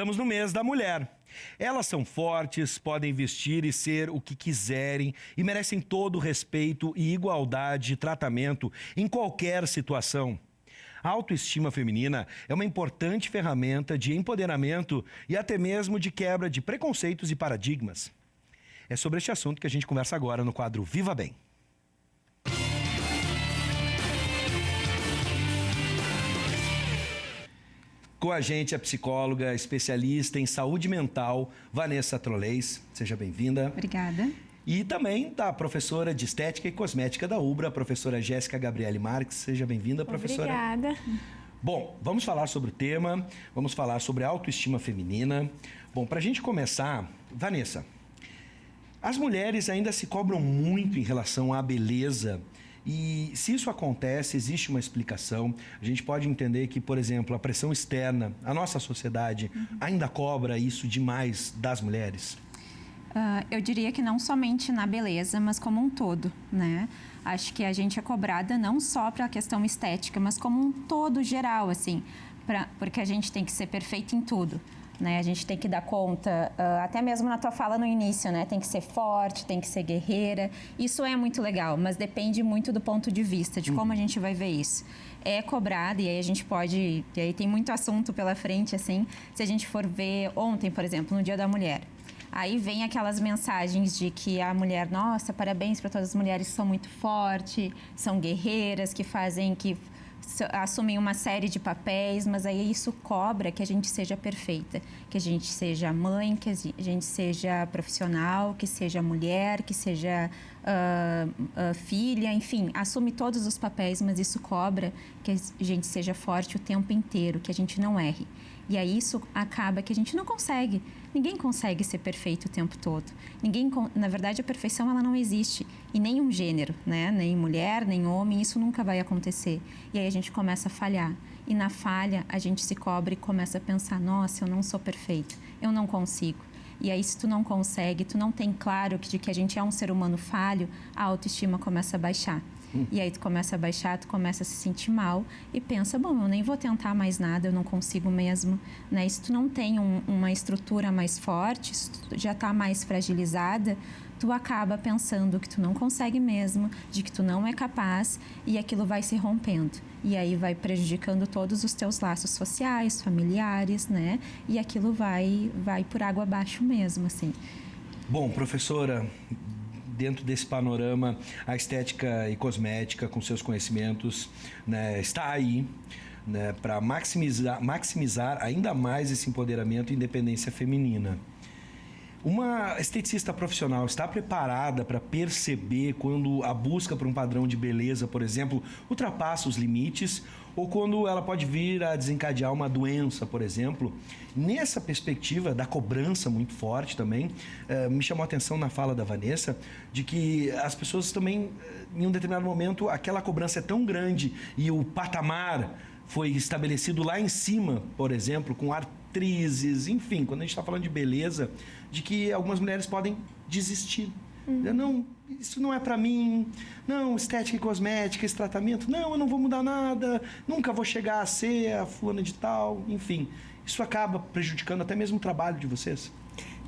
Estamos no mês da mulher. Elas são fortes, podem vestir e ser o que quiserem e merecem todo o respeito e igualdade de tratamento em qualquer situação. A autoestima feminina é uma importante ferramenta de empoderamento e até mesmo de quebra de preconceitos e paradigmas. É sobre este assunto que a gente conversa agora no quadro Viva Bem. Com a gente a psicóloga especialista em saúde mental, Vanessa Trolleis. Seja bem-vinda. Obrigada. E também da professora de Estética e Cosmética da UBRA, a professora Jéssica Gabriele Marques. Seja bem-vinda, professora. Obrigada. Bom, vamos falar sobre o tema, vamos falar sobre a autoestima feminina. Bom, para a gente começar, Vanessa, as mulheres ainda se cobram muito em relação à beleza. E se isso acontece, existe uma explicação. A gente pode entender que, por exemplo, a pressão externa, a nossa sociedade ainda cobra isso demais das mulheres? Eu diria que não somente na beleza, mas como um todo, né? Acho que a gente é cobrada não só para a questão estética, mas como um todo geral, assim, porque a gente tem que ser perfeito em tudo. Né? A gente tem que dar conta, até mesmo na tua fala no início, né? Tem que ser forte, tem que ser guerreira. Isso é muito legal, mas depende muito do ponto de vista, de como a gente vai ver isso. É cobrado e aí a gente pode... E aí tem muito assunto pela frente, assim. Se a gente for ver ontem, por exemplo, no Dia da Mulher. Aí vem aquelas mensagens de que a mulher... Nossa, parabéns para todas as mulheres que são muito fortes, são guerreiras, que assumem uma série de papéis, mas aí isso cobra que a gente seja perfeita, que a gente seja mãe, que a gente seja profissional, que seja mulher, que seja filha, enfim, assume todos os papéis, mas isso cobra que a gente seja forte o tempo inteiro, que a gente não erre. E aí isso acaba que a gente não consegue. Ninguém consegue ser perfeito o tempo todo. Na verdade, a perfeição ela não existe. E nenhum gênero, né? Nem mulher, nem homem, isso nunca vai acontecer. E aí a gente começa a falhar. E na falha, a gente se cobra e começa a pensar, nossa, eu não sou perfeito, eu não consigo. E aí, se tu não consegue, tu não tem claro de que a gente é um ser humano falho, a autoestima começa a baixar. E aí tu começa a baixar, tu começa a se sentir mal e pensa, bom, eu nem vou tentar mais nada, eu não consigo mesmo, né? E se tu não tem uma estrutura mais forte, se tu já tá mais fragilizada, tu acaba pensando que tu não consegue mesmo, de que tu não é capaz e aquilo vai se rompendo. E aí vai prejudicando todos os teus laços sociais, familiares, né? E aquilo vai por água abaixo mesmo, assim. Bom, professora, dentro desse panorama, a estética e cosmética, com seus conhecimentos, né, está aí, né, para maximizar ainda mais esse empoderamento e independência feminina. Uma esteticista profissional está preparada para perceber quando a busca por um padrão de beleza, por exemplo, ultrapassa os limites ou quando ela pode vir a desencadear uma doença, por exemplo? Nessa perspectiva da cobrança muito forte também, me chamou a atenção na fala da Vanessa de que as pessoas também, em um determinado momento, aquela cobrança é tão grande e o patamar foi estabelecido lá em cima, por exemplo, com atrizes, enfim, quando a gente está falando de beleza, de que algumas mulheres podem desistir. Não, isso não é para mim, não, estética e cosmética, esse tratamento, não, eu não vou mudar nada, nunca vou chegar a ser a fulana de tal, enfim. Isso acaba prejudicando até mesmo o trabalho de vocês?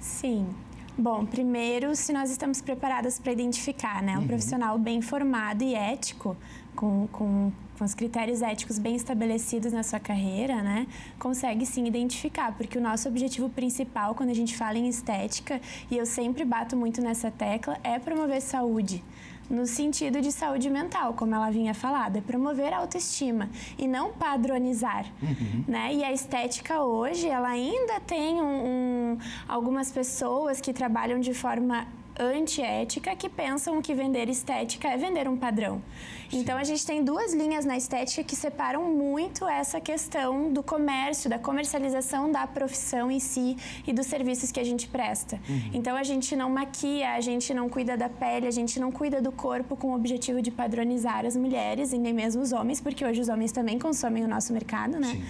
Sim. Bom, primeiro, se nós estamos preparadas para identificar, né? Um profissional bem formado e ético, com os critérios éticos bem estabelecidos na sua carreira, né? Consegue sim identificar, porque o nosso objetivo principal quando a gente fala em estética, e eu sempre bato muito nessa tecla, é promover saúde. No sentido de saúde mental, como ela vinha falada, é promover a autoestima e não padronizar, né? E a estética hoje, ela ainda tem algumas pessoas que trabalham de forma antiética que pensam que vender estética é vender um padrão. Sim. Então, a gente tem duas linhas na estética que separam muito essa questão do comércio, da comercialização da profissão em si e dos serviços que a gente presta. Então, a gente não maquia, a gente não cuida da pele, a gente não cuida do corpo com o objetivo de padronizar as mulheres e nem mesmo os homens, porque hoje os homens também consomem o nosso mercado, né? Sim.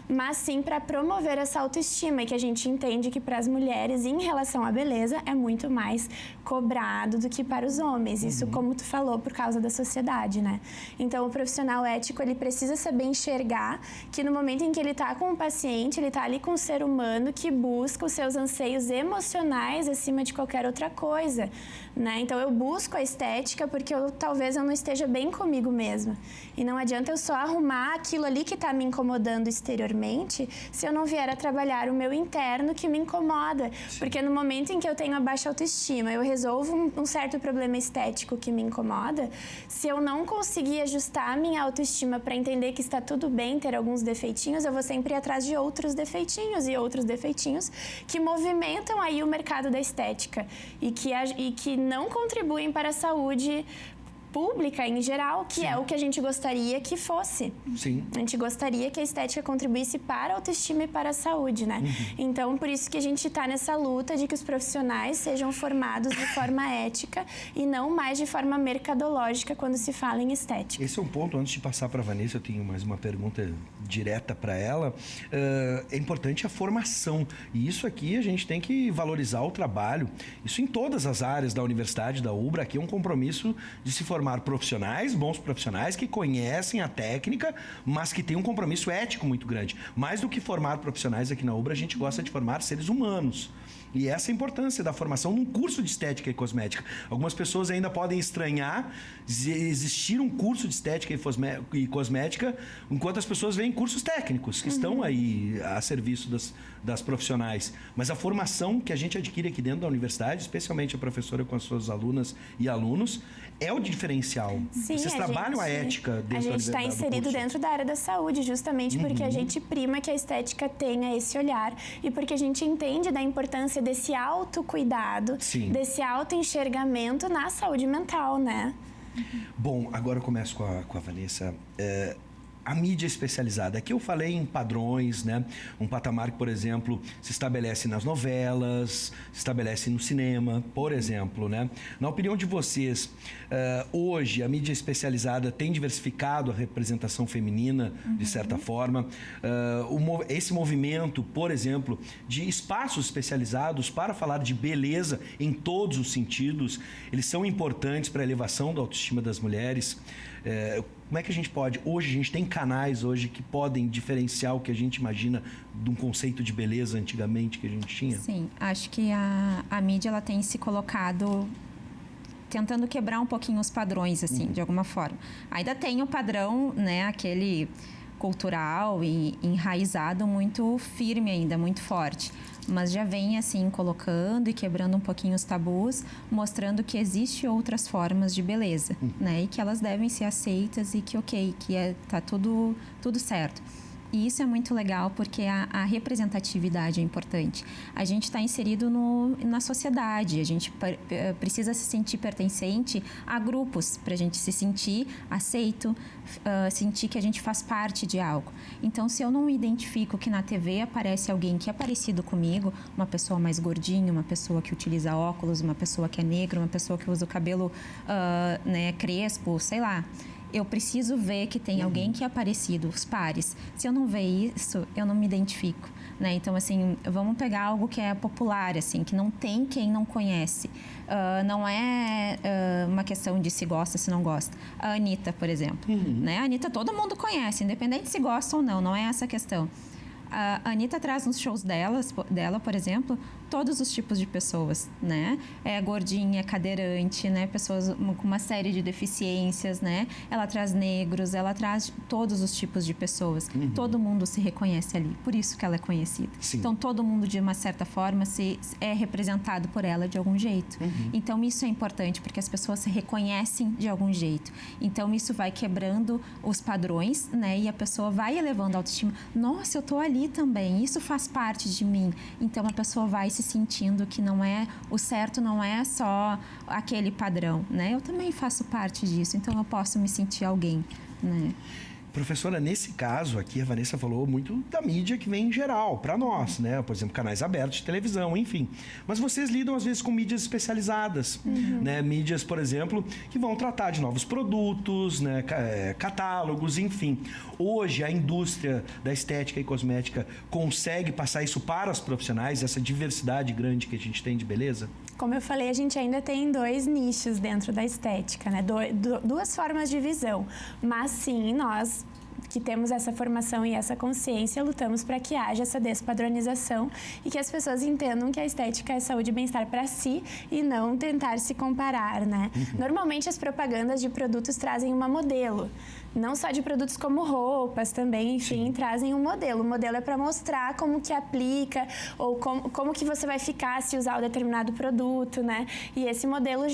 mas sim para promover essa autoestima, e que a gente entende que para as mulheres, em relação à beleza, é muito mais cobrado do que para os homens. Isso, como tu falou, por causa da sociedade, né? Então, o profissional ético, ele precisa saber enxergar que no momento em que ele está com o paciente, ele está ali com o ser humano que busca os seus anseios emocionais acima de qualquer outra coisa, né? Então, eu busco a estética porque talvez eu não esteja bem comigo mesma. E não adianta eu só arrumar aquilo ali que está me incomodando exteriormente se eu não vier a trabalhar o meu interno que me incomoda. Sim. Porque no momento em que eu tenho a baixa autoestima, eu resolvo um certo problema estético que me incomoda, se eu não conseguir ajustar a minha autoestima para entender que está tudo bem ter alguns defeitinhos, eu vou sempre ir atrás de outros defeitinhos e outros defeitinhos que movimentam aí o mercado da estética e que não contribuem para a saúde pública em geral, que Sim. é o que a gente gostaria que fosse. Sim. A gente gostaria que a estética contribuísse para a autoestima e para a saúde, né? Então, por isso que a gente está nessa luta de que os profissionais sejam formados de forma ética e não mais de forma mercadológica quando se fala em estética. Esse é um ponto, antes de passar para a Vanessa, eu tenho mais uma pergunta direta para ela. É importante a formação, e isso aqui a gente tem que valorizar o trabalho, isso em todas as áreas da universidade, da UBRA, aqui é um compromisso de se formar profissionais, bons profissionais que conhecem a técnica, mas que têm um compromisso ético muito grande. Mais do que formar profissionais aqui na UBRA, a gente gosta de formar seres humanos. E essa é a importância da formação num curso de estética e cosmética. Algumas pessoas ainda podem estranhar existir um curso de estética e cosmética, enquanto as pessoas veem cursos técnicos, que estão aí a serviço das profissionais. Mas a formação que a gente adquire aqui dentro da universidade, especialmente a professora com as suas alunas e alunos, é o diferencial. Sim, vocês trabalham a ética dentro da A gente está inserido dentro da área da saúde, justamente porque a gente prima que a estética tenha esse olhar e porque a gente entende da importância desse autocuidado, desse autoenxergamento na saúde mental, né? Bom, agora eu começo com a Vanessa. A mídia especializada. Aqui eu falei em padrões, né? Um patamar que, por exemplo, se estabelece nas novelas, se estabelece no cinema, por exemplo, né? Na opinião de vocês, hoje a mídia especializada tem diversificado a representação feminina, de certa forma. Esse movimento, por exemplo, de espaços especializados para falar de beleza em todos os sentidos, eles são importantes para a elevação da autoestima das mulheres. Como é que a gente pode... Hoje, a gente tem canais hoje que podem diferenciar o que a gente imagina de um conceito de beleza antigamente que a gente tinha? Sim, acho que a mídia ela tem se colocado tentando quebrar um pouquinho os padrões, assim, de alguma forma. Ainda tem o padrão, né, aquele cultural e enraizado muito firme ainda, muito forte. Mas já vem, assim, colocando e quebrando um pouquinho os tabus, mostrando que existe outras formas de beleza, né? E que elas devem ser aceitas e que, tá tudo certo. E isso é muito legal porque a representatividade é importante. A gente está inserido na sociedade, a gente precisa se sentir pertencente a grupos para a gente se sentir aceito, sentir que a gente faz parte de algo. Então, se eu não identifico que na TV aparece alguém que é parecido comigo, uma pessoa mais gordinha, uma pessoa que utiliza óculos, uma pessoa que é negra, uma pessoa que usa o cabelo crespo, sei lá. Eu preciso ver que tem alguém que é parecido, os pares. Se eu não ver isso, eu não me identifico, né? Então, assim, vamos pegar algo que é popular, assim, que não tem quem não conhece. Não é uma questão de se gosta, se não gosta. A Anitta, por exemplo, né? A Anitta todo mundo conhece, independente se gosta ou não é essa a questão. A Anitta traz nos shows dela, por exemplo, todos os tipos de pessoas, né? Gordinha, cadeirante, né? Pessoas com uma série de deficiências, né? Ela traz negros, ela traz todos os tipos de pessoas. Todo mundo se reconhece ali, por isso que ela é conhecida. Sim. Então, todo mundo, de uma certa forma, é representado por ela de algum jeito. Então, isso é importante, porque as pessoas se reconhecem de algum jeito. Então, isso vai quebrando os padrões, né? E a pessoa vai elevando a autoestima. Nossa, eu tô ali também, isso faz parte de mim. Então, a pessoa vai se sentindo que o certo não é só aquele padrão, né? Eu também faço parte disso, então eu posso me sentir alguém, né? Professora, nesse caso aqui, a Vanessa falou muito da mídia que vem em geral, para nós, né? Por exemplo, canais abertos de televisão, enfim. Mas vocês lidam, às vezes, com mídias especializadas, né? Mídias, por exemplo, que vão tratar de novos produtos, né? Catálogos, enfim. Hoje, a indústria da estética e cosmética consegue passar isso para os profissionais, essa diversidade grande que a gente tem de beleza? Como eu falei, a gente ainda tem 2 nichos dentro da estética, né? Duas formas de visão. Mas sim, nós que temos essa formação e essa consciência, lutamos para que haja essa despadronização e que as pessoas entendam que a estética é saúde e bem-estar para si e não tentar se comparar, né? Normalmente as propagandas de produtos trazem uma modelo, não só de produtos como roupas também, enfim, trazem um modelo. O modelo é para mostrar como que aplica ou como que você vai ficar se usar o determinado produto, né? E esse modelo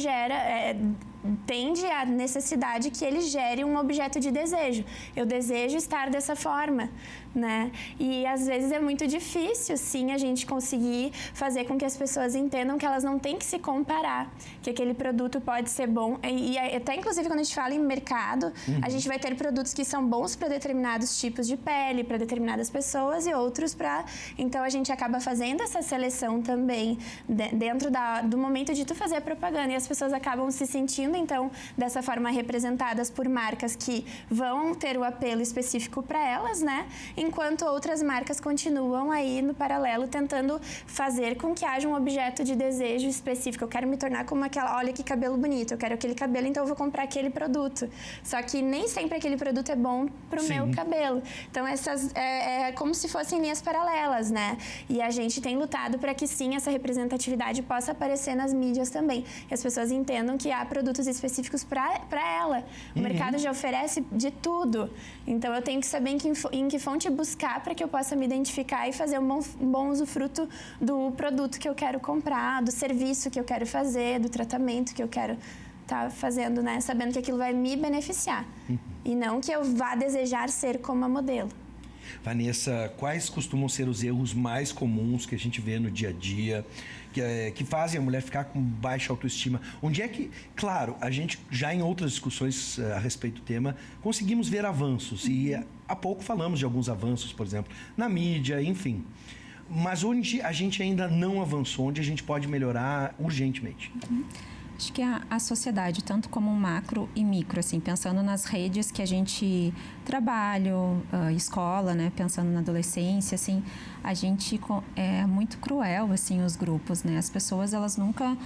tende à necessidade que ele gere um objeto de desejo. Eu desejo estar dessa forma, né? E às vezes é muito difícil, sim, a gente conseguir fazer com que as pessoas entendam que elas não têm que se comparar, que aquele produto pode ser bom. E até, inclusive, quando a gente fala em mercado, a gente vai ter produtos que são bons para determinados tipos de pele, para determinadas pessoas e outros para... Então, a gente acaba fazendo essa seleção também dentro do momento de tu fazer a propaganda. E as pessoas acabam se sentindo, então, dessa forma representadas por marcas que vão ter o apelo específico para elas, né? Enquanto outras marcas continuam aí no paralelo tentando fazer com que haja um objeto de desejo específico. Eu quero me tornar como aquela, olha que cabelo bonito, eu quero aquele cabelo, então eu vou comprar aquele produto. Só que nem sempre aquele produto é bom pro meu cabelo. Então essas é como se fossem linhas paralelas, né? E a gente tem lutado para que sim, essa representatividade possa aparecer nas mídias também. E as pessoas entendam que há produtos específicos para ela. O mercado já oferece de tudo. Então eu tenho que saber em que fonte buscar para que eu possa me identificar e fazer um bom usufruto do produto que eu quero comprar, do serviço que eu quero fazer, do tratamento que eu quero estar fazendo, né? Sabendo que aquilo vai me beneficiar. E não que eu vá desejar ser como a modelo. Vanessa, quais costumam ser os erros mais comuns que a gente vê no dia a dia, que fazem a mulher ficar com baixa autoestima? Onde é que, claro, a gente já em outras discussões a respeito do tema, conseguimos ver avanços, e há pouco falamos de alguns avanços, por exemplo, na mídia, enfim. Mas onde a gente ainda não avançou, onde a gente pode melhorar urgentemente? Acho que a sociedade, tanto como macro e micro, assim, pensando nas redes que a gente trabalha, escola, né, pensando na adolescência, assim, a gente é muito cruel, assim, os grupos, né, as pessoas, elas nunca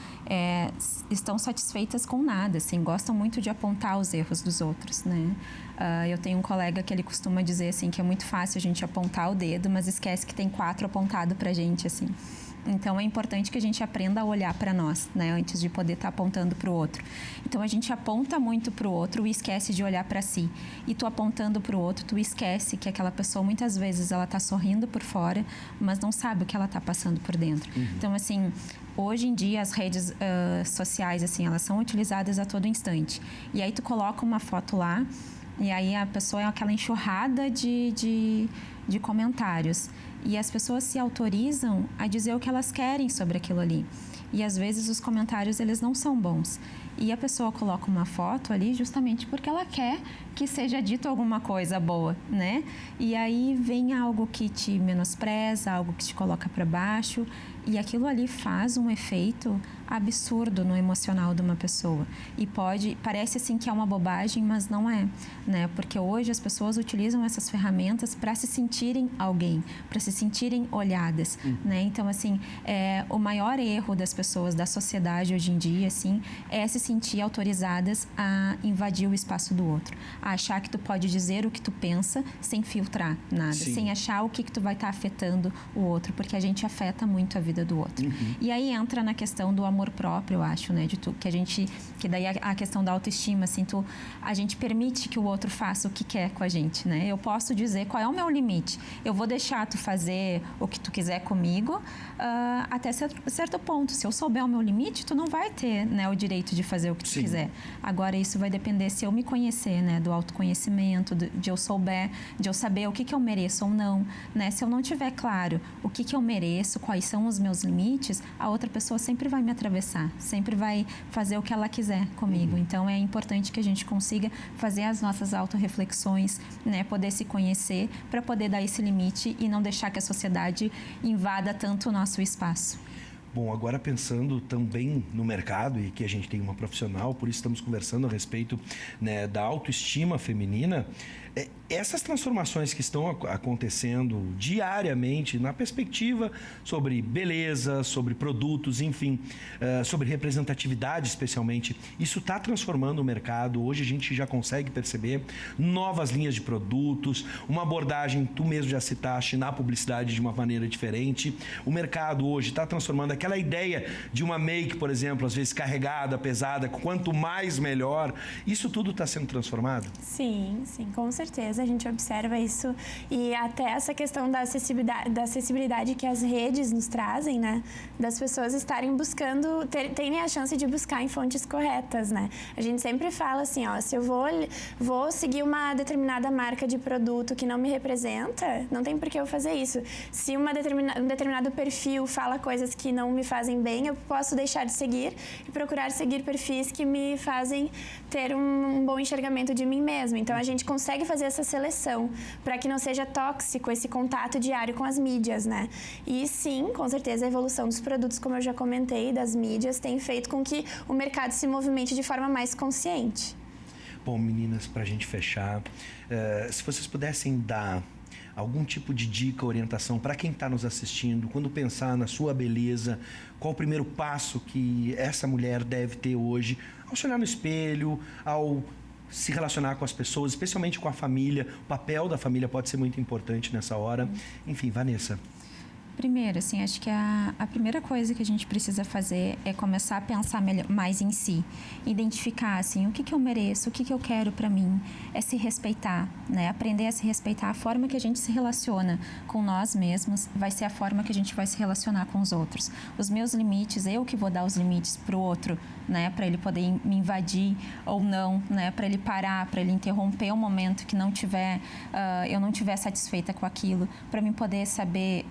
estão satisfeitas com nada, assim, gostam muito de apontar os erros dos outros, né. Eu tenho um colega que ele costuma dizer, assim, que é muito fácil a gente apontar o dedo, mas esquece que tem 4 apontado pra gente, assim. Então, é importante que a gente aprenda a olhar para nós, né? Antes de poder estar apontando para o outro. Então, a gente aponta muito para o outro e esquece de olhar para si. E tu apontando para o outro, tu esquece que aquela pessoa, muitas vezes, ela está sorrindo por fora, mas não sabe o que ela está passando por dentro. Então, assim, hoje em dia, as redes sociais, assim, elas são utilizadas a todo instante. E aí, tu coloca uma foto lá, e aí a pessoa é aquela enxurrada de comentários. E as pessoas se autorizam a dizer o que elas querem sobre aquilo ali. E às vezes os comentários, eles não são bons. E a pessoa coloca uma foto ali justamente porque ela quer que seja dito alguma coisa boa, né? E aí vem algo que te menospreza, algo que te coloca para baixo, e aquilo ali faz um efeito absurdo no emocional de uma pessoa. E parece assim que é uma bobagem, mas não é, né? Porque hoje as pessoas utilizam essas ferramentas para se sentirem alguém, para se sentirem olhadas, né? Então, assim, o maior erro das pessoas, da sociedade hoje em dia, assim, é se sentir autorizadas a invadir o espaço do outro, a achar que tu pode dizer o que tu pensa sem filtrar nada, sem achar o que tu vai estar afetando o outro, porque a gente afeta muito a vida do outro. E aí entra na questão do amor próprio, eu acho, né, que daí a questão da autoestima, assim, a gente permite que o outro faça o que quer com a gente, né? Eu posso dizer qual é o meu limite. Eu vou deixar tu fazer o que tu quiser comigo até certo ponto. Se eu souber o meu limite, tu não vai ter, né, o direito de fazer o que tu quiser. Agora, isso vai depender se eu me conhecer, né, do autoconhecimento, de eu saber o que eu mereço ou não, né? Se eu não tiver claro o que eu mereço, quais são os meus limites, a outra pessoa sempre vai me atravessar, sempre vai fazer o que ela quiser comigo. Então, é importante que a gente consiga fazer as nossas autorreflexões, né? Poder se conhecer para poder dar esse limite e não deixar que a sociedade invada tanto o nosso espaço. Bom, agora pensando também no mercado, e que a gente tem uma profissional, por isso estamos conversando a respeito, né, da autoestima feminina, essas transformações que estão acontecendo diariamente na perspectiva sobre beleza, sobre produtos, enfim, sobre representatividade especialmente, isso está transformando o mercado. Hoje a gente já consegue perceber novas linhas de produtos, uma abordagem, tu mesmo já citaste, na publicidade de uma maneira diferente. O mercado hoje está transformando aquela ideia de uma make, por exemplo, às vezes carregada, pesada, quanto mais melhor. Isso tudo está sendo transformado? Sim, com certeza a gente observa isso, e até essa questão da acessibilidade que as redes nos trazem, né? Das pessoas estarem buscando, terem a chance de buscar em fontes corretas, né? A gente sempre fala assim, ó, se eu vou seguir uma determinada marca de produto que não me representa, não tem por que eu fazer isso. Se um determinado perfil fala coisas que não me fazem bem, eu posso deixar de seguir e procurar seguir perfis que me fazem ter um bom enxergamento de mim mesmo. Então, a gente consegue fazer essa seleção para que não seja tóxico esse contato diário com as mídias, né? E sim, com certeza, a evolução dos produtos, como eu já comentei, das mídias, tem feito com que o mercado se movimente de forma mais consciente. Bom, meninas, para a gente fechar, se vocês pudessem dar algum tipo de dica, orientação para quem está nos assistindo, quando pensar na sua beleza, qual o primeiro passo que essa mulher deve ter hoje, ao se olhar no espelho, ao se relacionar com as pessoas, especialmente com a família. O papel da família pode ser muito importante nessa hora. Enfim, Vanessa. Primeiro, assim, acho que a primeira coisa que a gente precisa fazer é começar a pensar mais em si. Identificar, assim, o que eu mereço, o que eu quero para mim. É se respeitar, né? Aprender a se respeitar. A forma que a gente se relaciona com nós mesmos vai ser a forma que a gente vai se relacionar com os outros. Os meus limites, eu que vou dar os limites pro outro, né? Para ele poder me invadir ou não, né? Para ele parar, para ele interromper o momento que eu não tiver satisfeita com aquilo. Para mim poder saber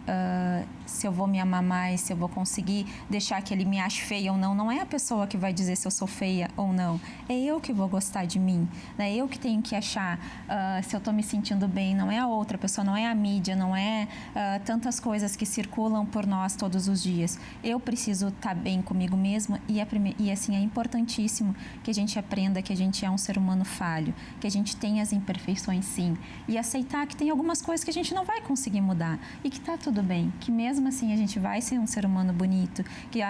se eu vou me amar mais, se eu vou conseguir deixar que ele me ache feia ou não. Não é a pessoa que vai dizer se eu sou feia ou não. É eu que vou gostar de mim. É eu que tenho que achar se eu estou me sentindo bem. Não é a outra pessoa, não é a mídia, não é tantas coisas que circulam por nós todos os dias. Eu preciso estar bem comigo mesma e assim, é importantíssimo que a gente aprenda que a gente é um ser humano falho, que a gente tem as imperfeições sim, e aceitar que tem algumas coisas que a gente não vai conseguir mudar e que tá tudo bem, que mesmo assim a gente vai ser um ser humano bonito, que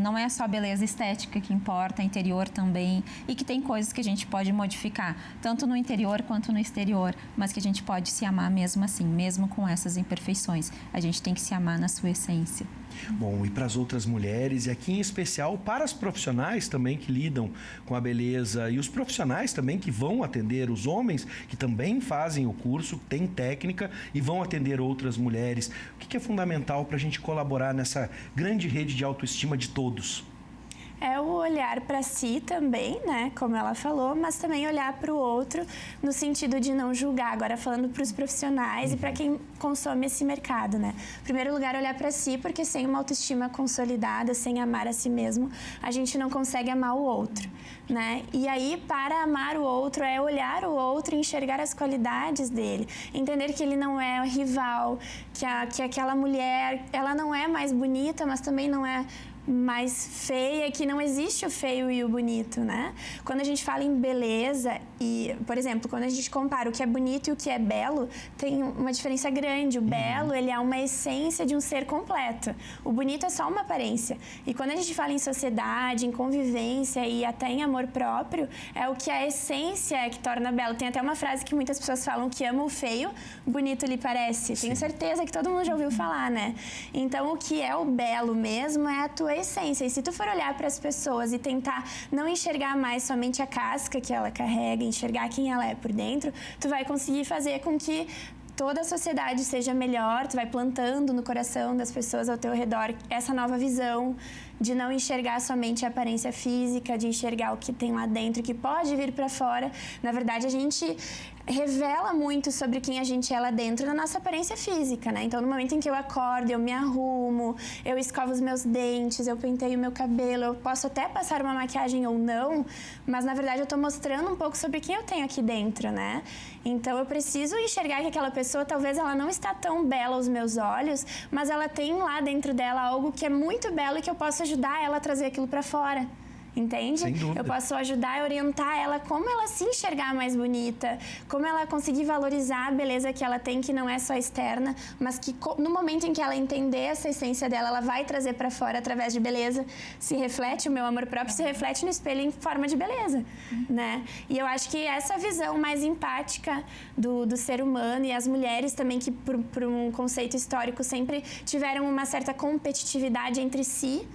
não é só a beleza estética que importa, é interior também, e que tem coisas que a gente pode modificar, tanto no interior quanto no exterior, mas que a gente pode se amar mesmo assim, mesmo com essas imperfeições. A gente tem que se amar na sua essência. Bom, e para as outras mulheres, e aqui em especial para as profissionais também que lidam com a beleza, e os profissionais também que vão atender os homens, que também fazem o curso, têm técnica e vão atender outras mulheres. O que é fundamental para a gente colaborar nessa grande rede de autoestima de todos? É o olhar para si também, né, como ela falou, mas também olhar para o outro no sentido de não julgar. Agora falando para os profissionais e para quem consome esse mercado, né? Em primeiro lugar, olhar para si, porque sem uma autoestima consolidada, sem amar a si mesmo, a gente não consegue amar o outro, né? E aí, para amar o outro, é olhar o outro e enxergar as qualidades dele, entender que ele não é rival, que aquela mulher, ela não é mais bonita, mas também não é mais feia, que não existe o feio e o bonito, né? Quando a gente fala em beleza e, por exemplo, quando a gente compara o que é bonito e o que é belo, tem uma diferença grande. O belo, ele é uma essência de um ser completo. O bonito é só uma aparência. E quando a gente fala em sociedade, em convivência e até em amor próprio, é o que a essência é que torna belo. Tem até uma frase que muitas pessoas falam que ama o feio, bonito lhe parece. Sim. Tenho certeza que todo mundo já ouviu falar, né? Então, o que é o belo mesmo é a tua essência. E se tu for olhar para as pessoas e tentar não enxergar mais somente a casca que ela carrega, enxergar quem ela é por dentro, tu vai conseguir fazer com que toda a sociedade seja melhor. Tu vai plantando no coração das pessoas ao teu redor essa nova visão de não enxergar somente a aparência física, de enxergar o que tem lá dentro, que pode vir para fora. Na verdade, a gente revela muito sobre quem a gente é lá dentro na nossa aparência física, né? Então, no momento em que eu acordo, eu me arrumo, eu escovo os meus dentes, eu penteio o meu cabelo, eu posso até passar uma maquiagem ou não, mas, na verdade, eu tô mostrando um pouco sobre quem eu tenho aqui dentro, né? Então, eu preciso enxergar que aquela pessoa, talvez ela não está tão bela aos meus olhos, mas ela tem lá dentro dela algo que é muito belo e que eu posso ajudar ela a trazer aquilo para fora. Entende? Sem dúvida. Eu posso ajudar a orientar ela como ela se enxergar mais bonita, como ela conseguir valorizar a beleza que ela tem, que não é só externa, mas que no momento em que ela entender essa essência dela, ela vai trazer para fora através de beleza. Se reflete, o meu amor próprio se reflete no espelho em forma de beleza, né? E eu acho que essa visão mais empática do ser humano, e as mulheres também, que por um conceito histórico sempre tiveram uma certa competitividade entre si,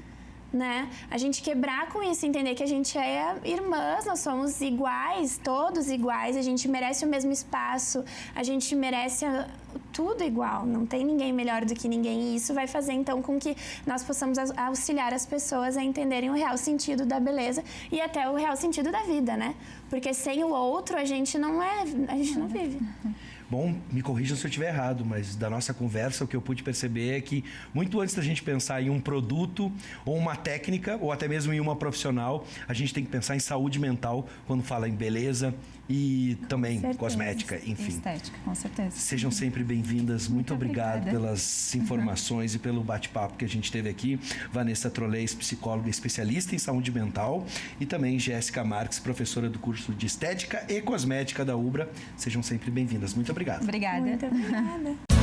né? A gente quebrar com isso, entender que a gente é irmãs, nós somos iguais, todos iguais, a gente merece o mesmo espaço, a gente merece tudo igual, não tem ninguém melhor do que ninguém, e isso vai fazer então com que nós possamos auxiliar as pessoas a entenderem o real sentido da beleza e até o real sentido da vida, né? Porque sem o outro a gente não vive. Bom, me corrijam se eu estiver errado, mas da nossa conversa o que eu pude perceber é que muito antes da gente pensar em um produto ou uma técnica ou até mesmo em uma profissional, a gente tem que pensar em saúde mental quando fala em beleza e também cosmética, enfim. Estética, com certeza. Sejam sempre bem-vindas. Muito obrigado obrigada pelas informações e pelo bate-papo que a gente teve aqui. Vanessa Trolleis, psicóloga especialista em saúde mental, e também Jéssica Marques, professora do curso de Estética e Cosmética da UBRA. Sejam sempre bem-vindas. Muito obrigado. Obrigada. Muito obrigada.